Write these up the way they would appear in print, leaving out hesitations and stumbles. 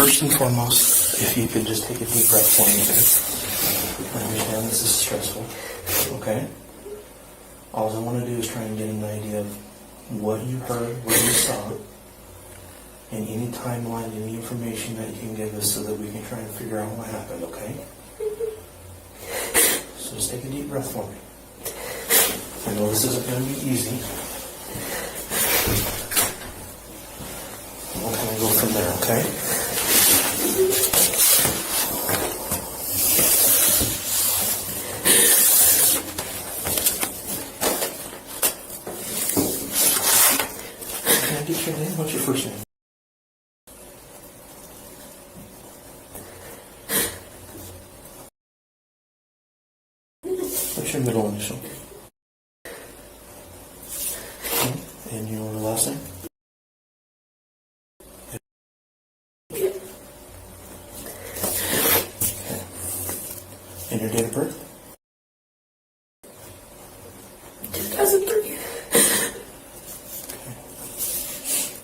first and foremost, if you could just take a deep breath for me, okay? I understand this is stressful, okay? All I want to do is try and get an idea of what you heard, what you saw, and any timeline, any information that you can give us so that we can try and figure out what happened, okay? So just take a deep breath for me. I know this isn't going to be easy. We'll kind of go from there, okay? Can I get your name? What's your first name? What's your middle initial? And your last name? Okay. And your date of birth? 2003. Okay.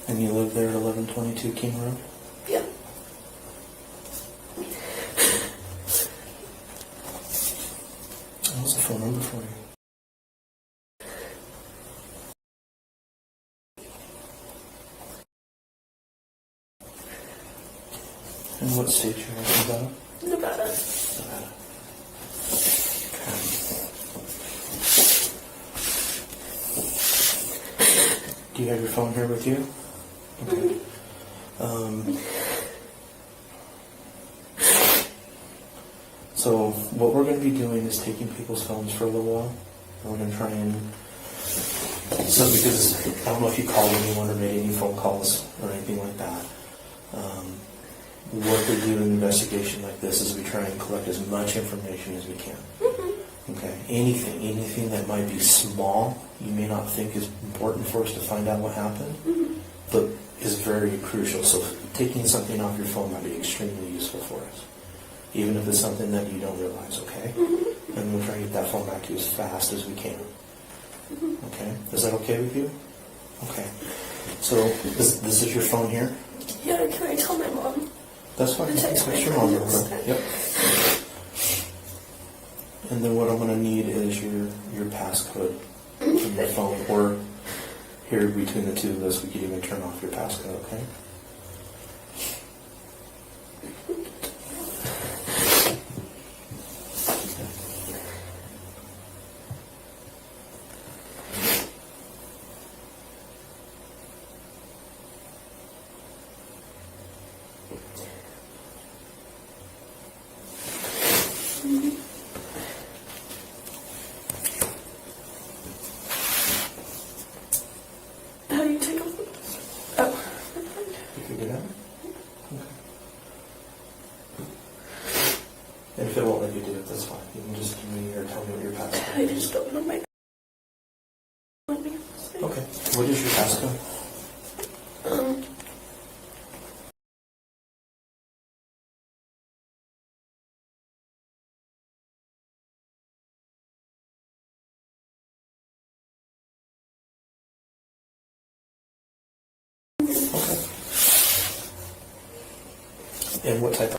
And you live there at 1122 King Road? Yeah. What's the phone number for you? And what state you're in? Nevada? Nevada. Nevada. Okay. Do you have your phone here with you? Okay. So what we're going to be doing is taking people's phones for a little while. And we're going to try and... So because I don't know if you called anyone or made any phone calls or anything like that. What we do in an investigation like this is we try and collect as much information as we can. Okay. Anything that might be small, you may not think is important for us to find out what happened, but is very crucial. So taking something off your phone might be extremely useful for us, even if it's something that you don't realize. Okay. And we'll try and get that phone back to you as fast as we can. Okay. Is that okay with you? Okay. So this is your phone here? Yeah, can I tell my mom? That's fine. Text That's my your mom real friends. quick. Yep. And then what I'm going to need is your passcode from your phone, or here between the two of us, we could even turn off your passcode, okay? How do you take them? Oh. You figured it out? Okay. And if it won't let you do it, that's fine. You can just give me or tell me what your passcode I is. just don't know my... Okay. What is your passcode? Okay. And what type of...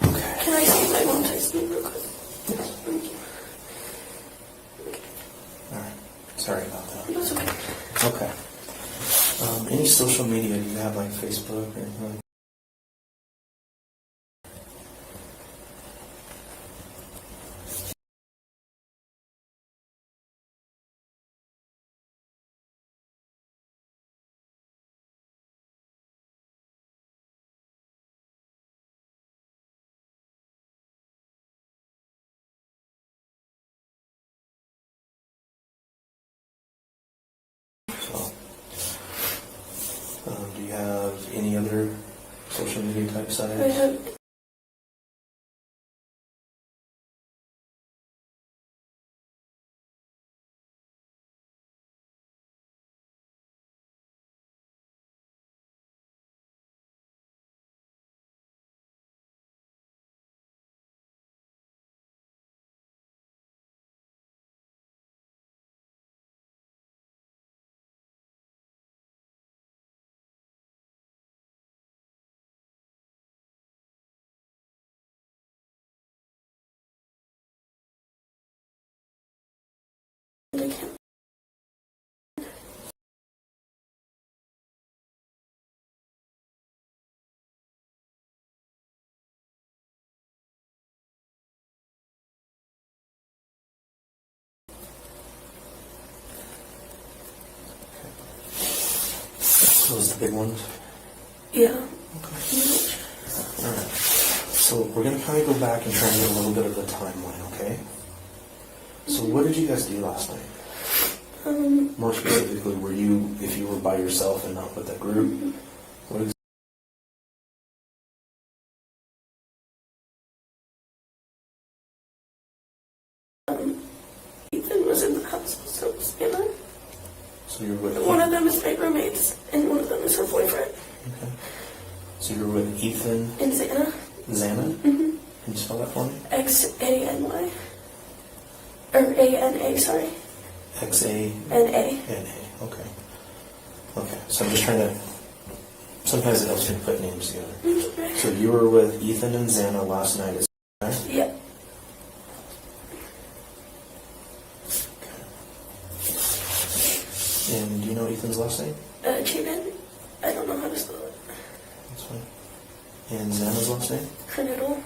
Okay. Can I see my mom text me real quick? Thank you. All right. Sorry about that. That's okay. Okay. Any social media do you have, like Facebook or anything like so, do you have any other social media type sites? I have I can't. Those the big ones? Yeah. Okay. Alright. So we're going to kind of go back and try and get a little bit of the timeline, okay? So what did you guys do last night? More specifically, were you, if you were by yourself and not with that group, what Ethan was in the house, so was Xana. So you're with One of them is my roommates, and one of them is her boyfriend. Okay. So you're with Ethan And Xana. Xana? Can you spell that for me? Xany. Or ANA, sorry. Xana. NA. Okay. Okay. So I'm just trying to. Sometimes it helps me put names together. So you were with Ethan and Xana last night. Is that right? Yeah. And do you know Ethan's last name? Chapin. I don't know how to spell it. That's fine. And Xana's last name? Kernodle.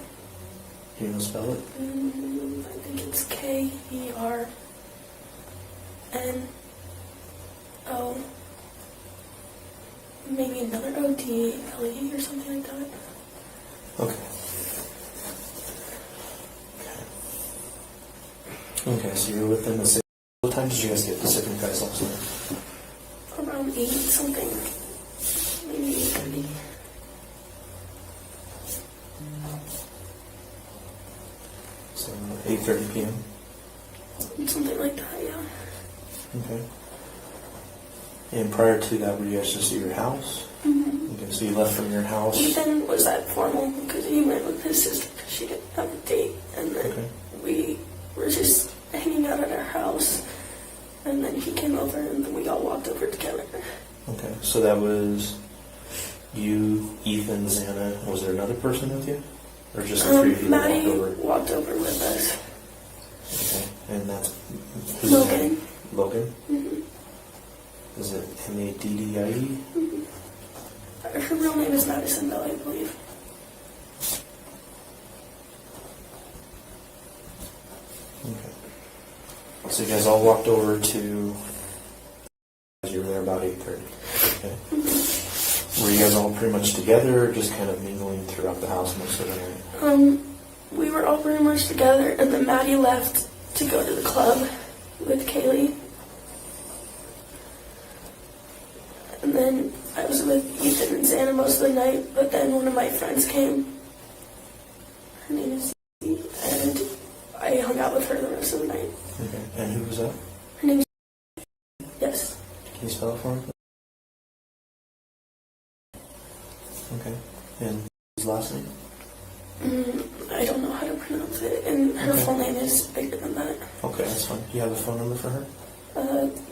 Do you know spell it? I think it's Kernodle. Maybe another ODLE or something like that. Okay. Okay, so you're with them at 6. What time did you guys get to Sipping Guys last night? Around 8 something. Maybe 8:30. So 8:30 p.m. Something like that, yeah. Okay. And prior to that, were you guys just at your house? Okay, so you left from your house. Ethan was at formal because he went with his sister because she didn't have a date. And then we were just hanging out at our house. And then he came over and then we all walked over together. Okay, so that was you, Ethan, Xana. Was there another person with you? Or just the three of you that Maddie walked over? walked over with us. Okay, and that's... Mogen. Logan? Mm-hmm. Is it Maddie? Her real name is Madison, though, I believe. Okay. So you guys all walked over to... You were there about 8:30. Okay. Were you guys all pretty much together or just kind of mingling throughout the house most of the night? We were all pretty much together, and then Maddie left to go to the club with Kaylee. And then I was with Ethan and Xana most of the night, but then one of my friends came. Her name is Zee, and I hung out with her the rest of the night. Okay. And who was that? Her name is... Yes. Can you spell it for me? Okay. And his last name? I don't know how to pronounce it, and her full name is bigger than that. Okay, that's fine. Do you have a phone number for her?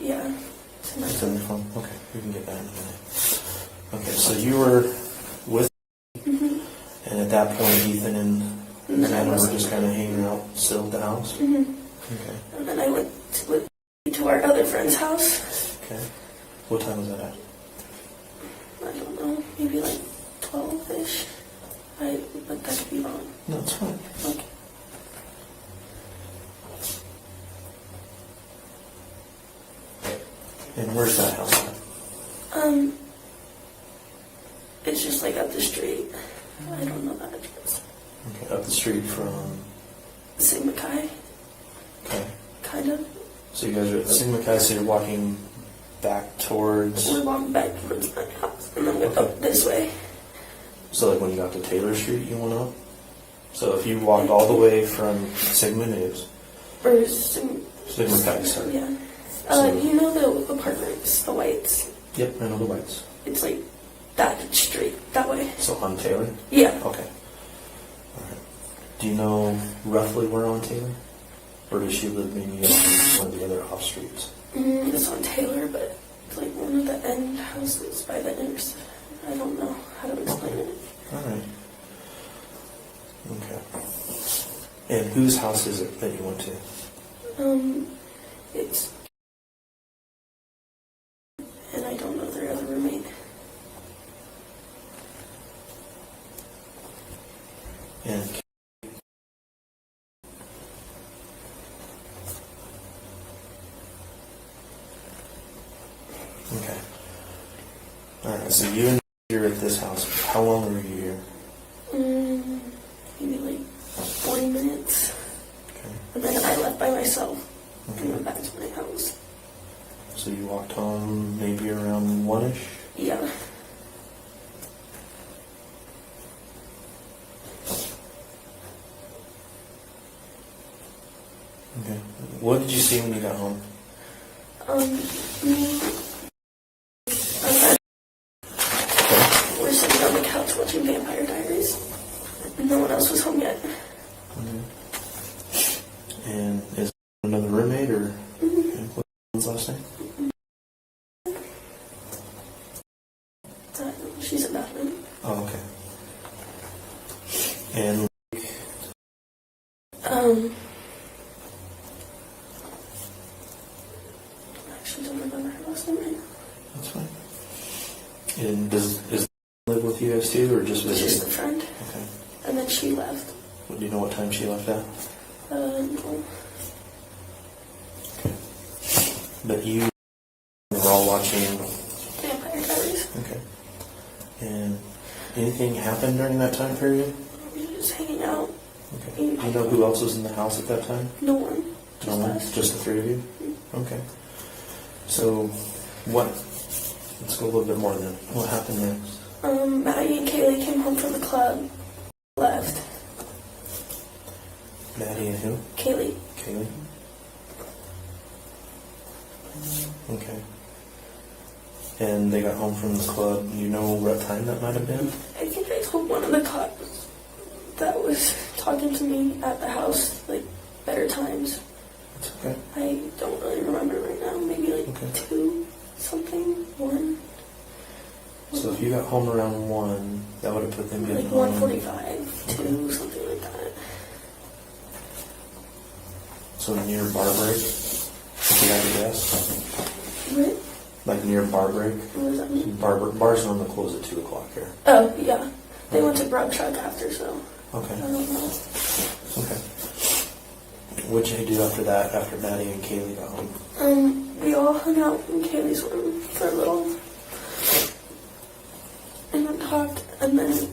Yeah. It's in the phone. Okay, we can get that in a minute. Okay, so you were with, and at that point, Ethan and Xana were just kind of hanging out still at the house? Okay. And then I went to our other friend's house. Okay. What time was that at? I don't know, maybe like 12-ish. But that could be wrong. No, it's fine. Okay. And where's that house at? It's just like up the street. I don't know that address. Okay, up the street from... Sigma Chi, Okay. kind of. So you guys are at Sigma Chi, so you're walking back towards... We walked back towards my house and then went up this way. So like when you got to Taylor Street, you went up? So if you walked all the way from Sigma News... Or Sigma Chi, sorry. Yeah. You know the apartments, the whites? Yep, I know the Whites. It's like that street, that way. So on Taylor? Yeah. Okay. All right. Do you know roughly where on Taylor? Or does she live maybe on one of the other off streets? It's on Taylor, but it's like one of the end houses by the intersection. I don't know how to explain it. All right. Okay. And whose house is it that you went to? It's Alright, so you and you're at this house. How long were you here? Maybe like 40 minutes. Okay. And then I left by myself Okay. and went back to my house. So you walked home maybe around 1-ish? Yeah. Okay. What did you see when you got home? We're sitting on the couch watching Vampire Diaries. No one else was home yet. Okay. And is another roommate or what's his last name? She's in that room. Oh, okay. And actually don't remember her last name right now. that's fine. And is live with you guys too, or just It's visit? just a friend. Okay. And then she left. Do you know what time she left at? No. Okay. But you were all watching. Vampire Diaries. Okay. And anything happened during that time period? We were just hanging out. Okay. Do you know who else was in the house at that time? No one. No Just one? us. Just the three of you? Okay. So, let's go a little bit more then. What happened next? Maddie and Kaylee came home from the club. Left. Maddie and who? Kaylee. Kaylee? Okay. And they got home from the club. You know what time that might have been? I think I told one of the cops that was talking to me at the house, like, better times. It's okay. I don't really remember right now. Maybe like Okay. 2 something, 1. So if you got home around 1, that would have put them getting Like home. 1:45, 2, something like that. So near bar break? If you had to guess? What? Like near bar break? What does that mean? Bars normally close at 2 o'clock here. Oh, yeah. They went to Grub Truck after, so Okay. I don't know. Okay. What did you do after that, after Maddie and Kaylee got home? We all hung out in Kaylee's room for a little. And then talked, and then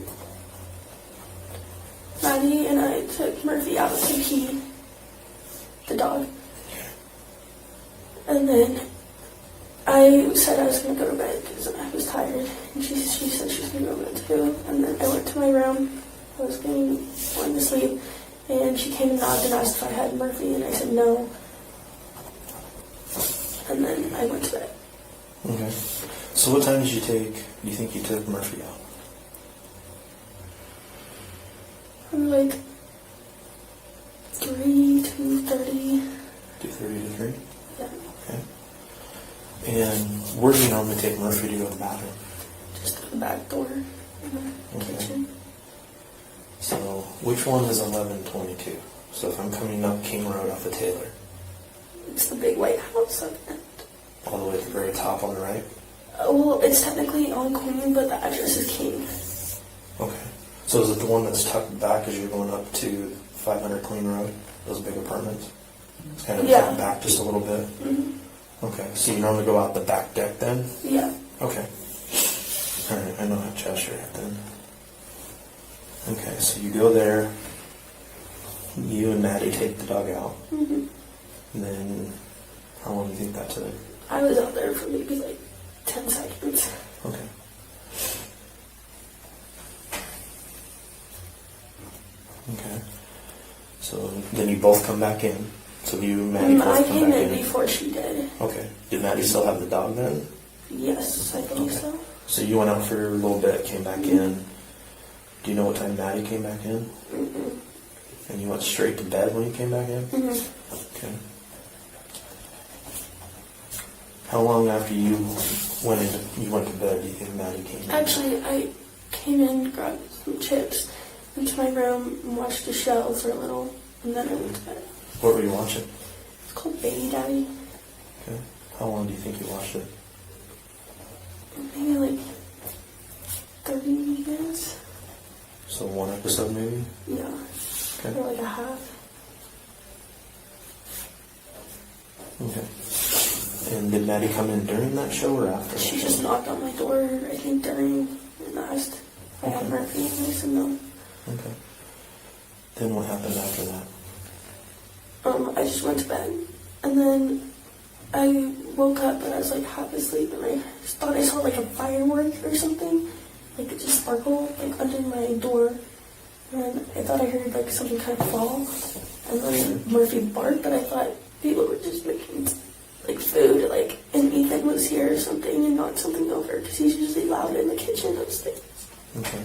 Maddie and I took Murphy out to pee, the dog. And then I said I was going to go to bed because I was tired. And she said she was going to go to bed too. And then I went to my room. I was going to sleep. And she came and knocked and asked if I had Murphy. And I said no. And then I went to bed. Okay. So what time do you think you took Murphy out? Like 3, 2:30. 2:30 to 3? Yeah. Okay. And where do you normally take Murphy to go to the bathroom? Just to the back door in the Okay. kitchen. So which one is 1122? So if I'm coming up King Road off of Taylor, It's the big white house up there. all the way at the very top on the right? Well, it's technically on Queen, but the address is King. Okay. So is it the one that's tucked back as you're going up to 500 Queen Road? Those big apartments? It's kind of Yeah. tucked back just a little bit? Mm-hmm. Okay. So you normally go out the back deck then? Yeah. Okay. All right. I know how Cheshire at then. Okay. So you go there. You and Maddie take the dog out. Mm-hmm. And then how long do you think that took? I was out there for maybe like 10 seconds. Okay. Okay. So then you both come back in. So you and Maddie both I come came back in in. before she did. Okay. Did Maddie still have the dog then? Yes, I believe Okay. so. So you went out for a little bit, came back in. Do you know what time Maddie came back in? Mm-mm. And you went straight to bed when you came back in? Mm-hmm. Okay. How long after you went to bed do you think Maddie came in? Actually, I came in, grabbed some chips, went to my room, and watched the show for a little, and then I went to bed. What were you watching? It's called Baby Daddy. Okay. How long do you think you watched it? Maybe like 30 minutes. So one episode maybe? Yeah. Okay. Or like a half. Okay. And did Maddie come in during that show or after? She just knocked on my door, I think, during, and asked if I had Murphy, and I said no. Okay. Then what happened after that? I just went to bed, and then I woke up and I was like half asleep, and I just thought I saw like a firework or something, like it just sparkled like under my door, and I thought I heard like something kind of fall, and then Murphy barked, but I thought people were just making like food, like, and Ethan was here or something and knocked something over because he's usually loud in the kitchen upstairs. Okay.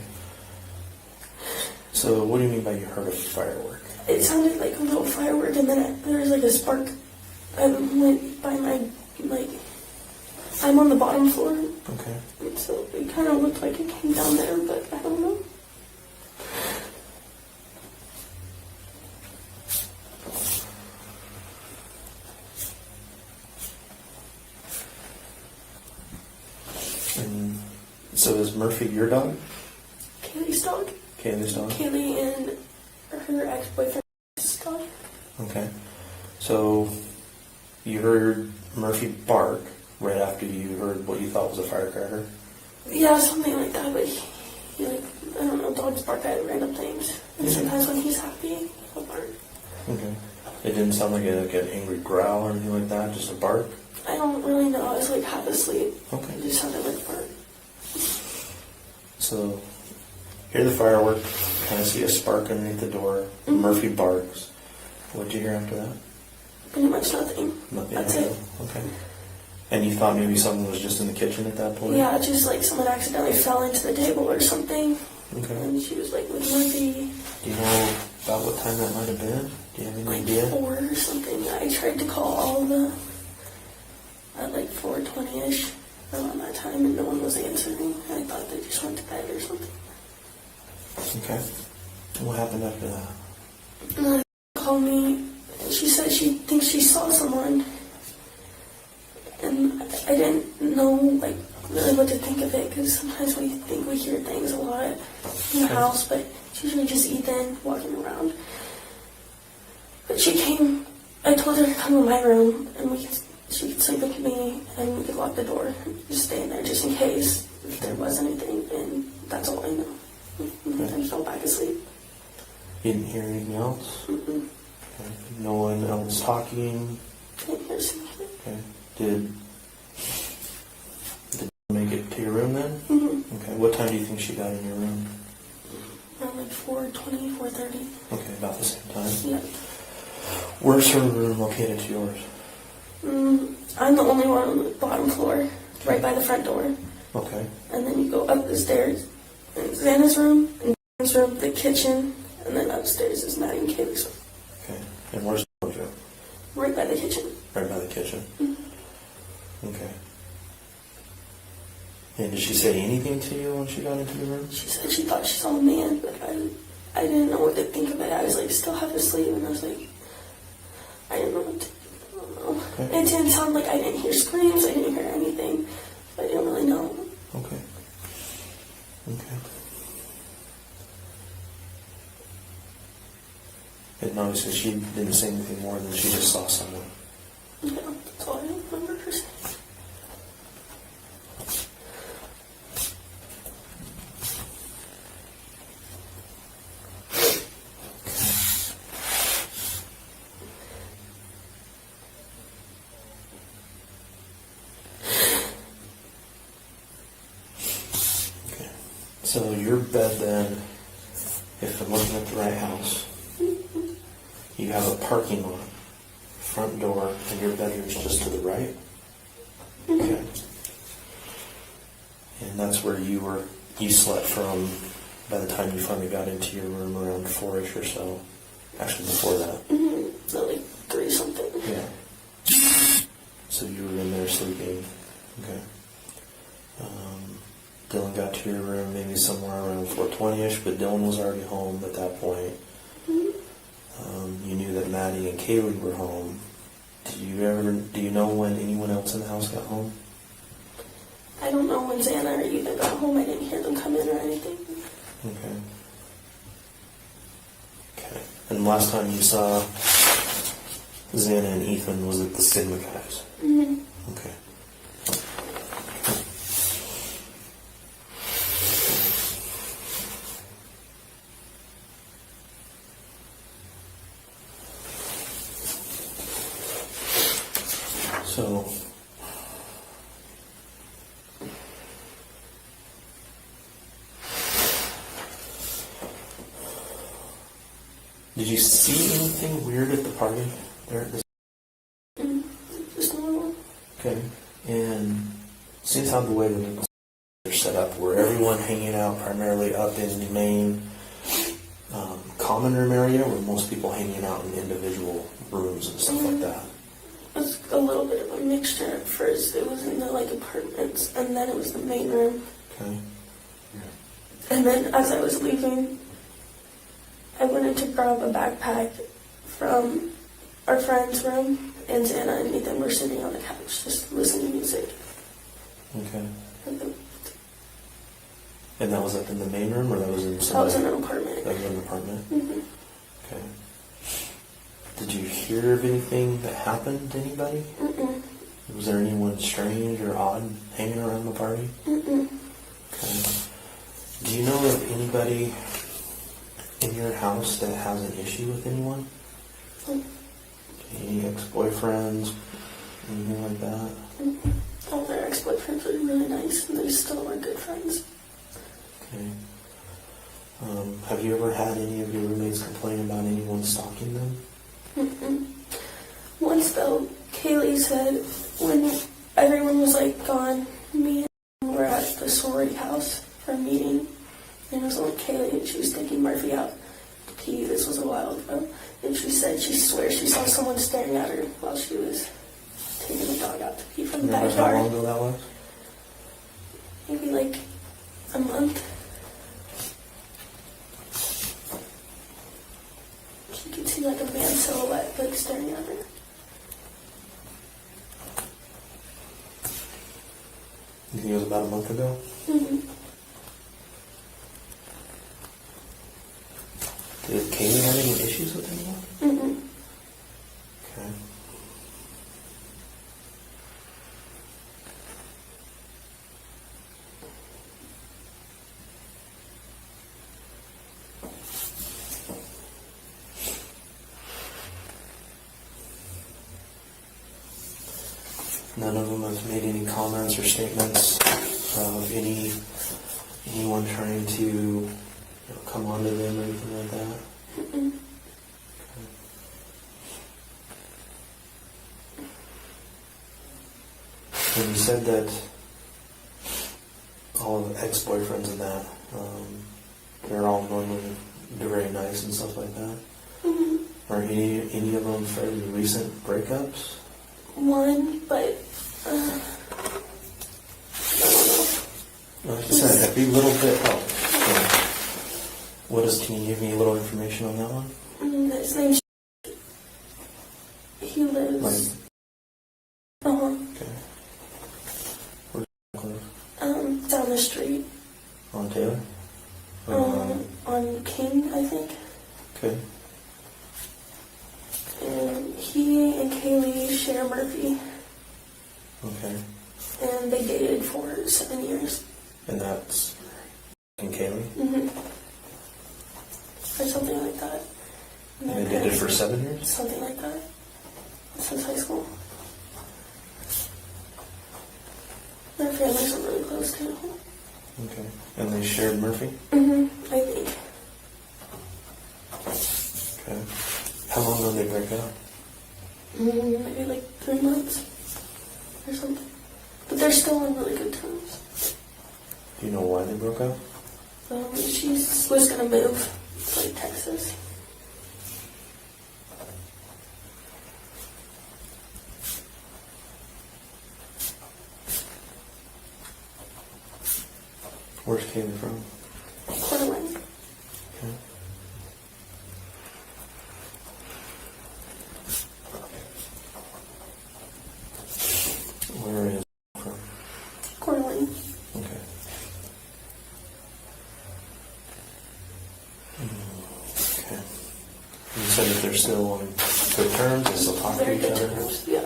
So what do you mean by you heard a firework? It sounded like a little firework, and then there was like a spark. I went by my, like, I'm on the bottom floor. Okay. And so it kind of looked like it came down there, but I don't know. And so is Murphy your dog? Kaylee's dog. Kaylee's dog? Kaylee and her ex-boyfriend's dog. Okay. So you heard Murphy bark right after you heard what you thought was a firecracker? Yeah, something like that, but he like, I don't know, dogs bark at random things. And sometimes when he's happy, he'll bark. Okay. It didn't sound like an angry growl or anything like that, just a bark? I don't really know. I was like half asleep. Okay. It just sounded like bark. So, hear the firework, kind of see a spark underneath the door. Mm-hmm. Murphy barks. What did you hear after that? Pretty much nothing. Nothing. That's it. Okay. And you thought maybe someone was just in the kitchen at that point? Yeah, just like someone accidentally fell into the table or something. Okay. And she was like with Murphy. Do you know about what time that might have been? Do you have any idea? 4 or something. I tried to call all of them at like 4:20ish around that time, and no one was answering. I thought they just went to bed or something. Okay. And what happened after that? And then she called me, and she said she thinks she saw someone. And I didn't know like really what to think of it, because sometimes we think we hear things a lot in the house, but it's usually just Ethan walking around. But she came, I told her to come to my room, and she could sleep with me, and we could lock the door and just stay in there just in case if there was anything, and that's all I know. And then I just fell back asleep. You didn't hear anything else? Mm-mm. Okay. No one else talking? Didn't hear something. Okay. Did you make it to your room then? Mm-hmm. Okay. What time do you think she got in your room? Around like 4:20, 4:30. Okay, about the same time. Yeah. Where's her room located to yours? I'm the only one on the bottom floor, right by the front door. Okay. And then you go up the stairs, and Xana's room, and Xana's room, the kitchen, and then upstairs is Maddie and Kaylee's room. Okay. And where's the room? Right by the kitchen. Right by the kitchen. Mm-hmm. Okay. And did she say anything to you when she got into your room? She said she thought she saw a man, but I didn't know what to think of it. I was like still half asleep, and I was like, I didn't know what to do. I don't know. Okay. It didn't sound like I didn't hear screams, I didn't hear anything. I didn't really know. Okay. Okay. And obviously she didn't say anything more than she just saw someone. Yeah, that's all I remember her saying. So your bed then, if I'm looking at the right house, you have a parking lot, front door, and your bedroom's just to the right? Okay. And that's where you slept from by the time you finally got into your room around 4-ish or so. Actually before that. Mm-hmm. Like 3 something. Yeah. So you were in there sleeping. Okay. Dylan got to your room maybe somewhere around 4:20ish, but Dylan was already home at that point. Mm-hmm. You knew that Maddie and Kaylee were home. Do you know when anyone else in the house got home? I don't know when Xana or Ethan got home. I didn't hear them come in or anything. Okay. Okay. And the last time you saw Xana and Ethan, was it the stigma guys? Mm-hmm. Okay. So, did you see anything weird at the party there at this? Just normal. Okay. And seems how the way that they're set up, where everyone hanging out primarily up in the main common room area, where most people hanging out in individual rooms and stuff like that. It's a little bit of a mixture. At first, it was in the apartments, and then it was the main room. Okay. And then as I was leaving, I went in to grab a backpack from our friend's room, and Xana and Ethan were sitting on the couch just listening to music. Okay. And then, And that was up in the main room, or that was in some? that was in an apartment. That was in an apartment. Mm-hmm. Okay. Did you hear of anything that happened to anybody? Mm-mm. Was there anyone strange or odd hanging around the party? Mm-mm. Okay. Do you know of anybody in your house that has an issue with anyone? Mm. Any ex-boyfriends? Anything like that? Mm-mm. All their ex-boyfriends were really nice, and they still are good friends. Okay. Have you ever had any of your roommates complain about anyone stalking them? Mm-mm. Once though, Kaylee said when everyone was gone, me and were at the sorority house for a meeting, and it was only Kaylee, and she was taking Murphy out to pee. This was a while ago, and she said she swears she saw someone staring at her while she was taking the dog out to pee from the Remember how backyard. long ago that was? Maybe a month. She could see a man silhouette staring at her. You think it was about a month ago? Mm-hmm. Did Kaylee have any issues with anyone? Mm-hmm. Okay. None of them have made any comments or statements of anyone trying to come onto them or anything like that? Mm-mm. And you said that all of the ex-boyfriends and that, they're all normally very nice and stuff like that. Mm-hmm. Are any of them fairly recent breakups? One, but I don't know. Like I said, every little bit helps. So, can you give me a little information on that one? His name's he lives Okay. Where's he live? down the street. On Taylor? On King, I think. Okay. And he and Kaylee share Murphy, Okay. and they dated for 7 years. And that's in Kaylee? Mm-hmm. Or something like that. And they did it for 7 years? Something like that. Since high school. Their families are really close too. Okay. And they shared Murphy? Mm-hmm. I think. Okay. How long ago did they break up? Maybe 3 months or something. But they're still on really good terms. Do you know why they broke up? She was going to move to Texas. Where's Kaylee from? Coeur d'Alene. Okay. Where is from? Coeur d'Alene. Okay. Okay. You said that they're still on good terms? They still talk Very to each good other? terms, yeah.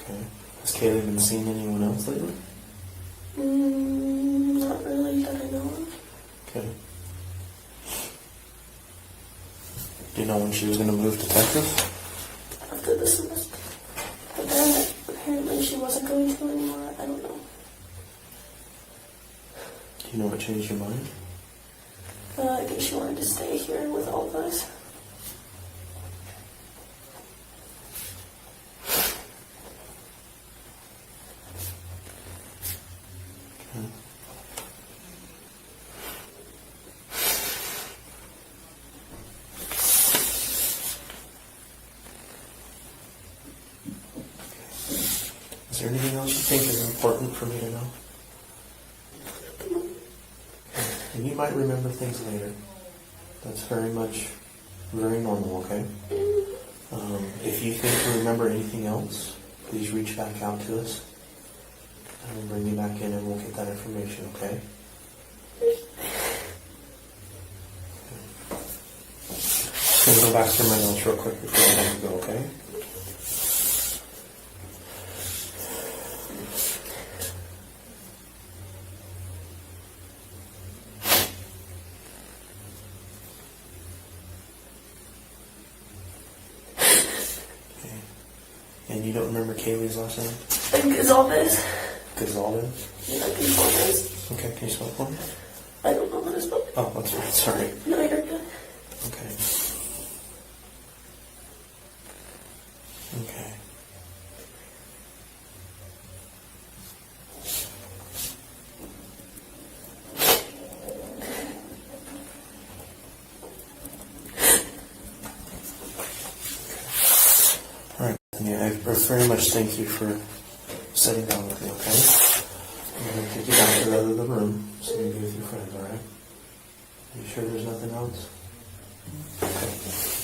Okay. Has Kaylee been seeing anyone else lately? Not really that I know of. Okay. Do you know when she was going to move to Texas? After the semester. But then apparently she wasn't going to anymore. I don't know. Do you know what changed your mind? I think she wanted to stay here with all of us. Okay. Is there anything else you think is important for me to know? And you might remember things later. That's very normal, okay? If you think you remember anything else, please reach back out to us. And we'll bring you back in and we'll get that information, okay? I'm going to go back through my notes real quick before I have to go, okay? And you don't remember Kaylee's last name? Goncalves. Goncalves? Yeah, Goncalves. Okay, can you spell it for me? I don't know how to spell it. Oh, that's right, sorry. No, you're good. Okay. Okay. All right, Bethany, I very much thank you for sitting down with me, okay? I'm going to take you down to the other room so you can be with your friends, all right? Are you sure there's nothing else? Okay.